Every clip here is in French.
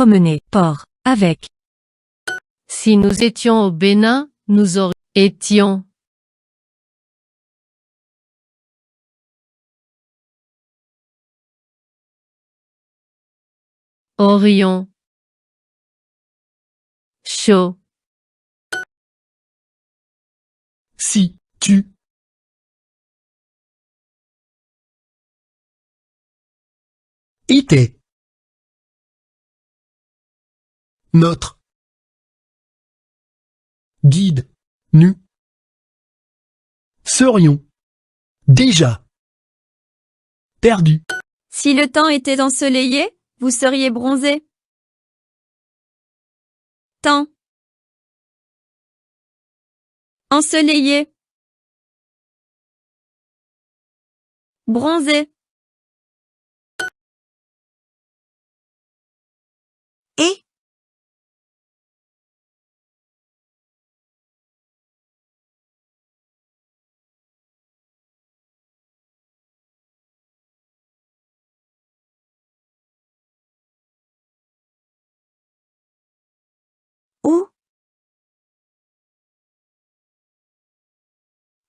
promener, port, avec. Si nous étions au Bénin, nous étions. Aurions. Chaud. Si, tu. Était. Notre. Guide. Nu. Serions. Déjà. Perdu. Si le temps était ensoleillé, vous seriez bronzé. Temps. Ensoleillé. Bronzé. Et. Où.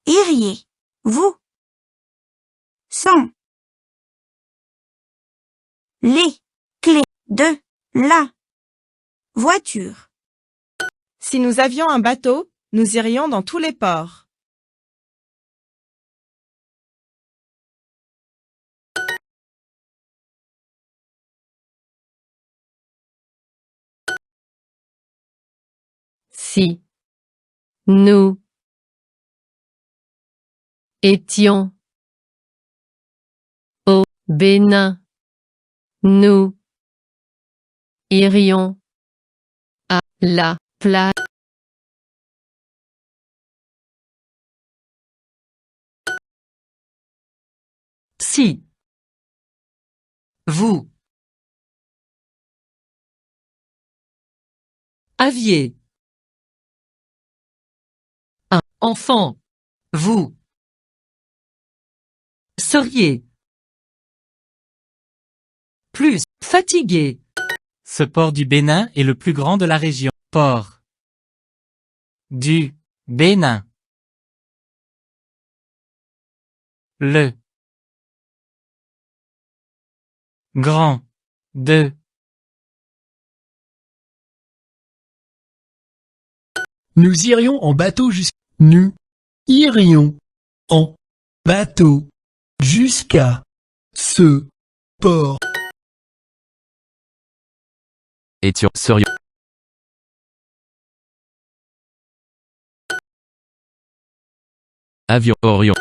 Iriez. Vous. Sans. Les. Clés. De. La. Voiture. Si nous avions un bateau, nous irions dans tous les ports. Si. Nous. Étions. Au Bénin. Nous. Irions. À la plage. Si. Vous. Aviez. Un enfant. Vous. Seriez. Plus. Fatigué. Ce port du Bénin est le plus grand de la région. Port du Bénin. Le grand de. Nous irions en bateau jusqu'à. Nous irions en bateau jusqu'à ce port. Étions, serions. Avions, aurions.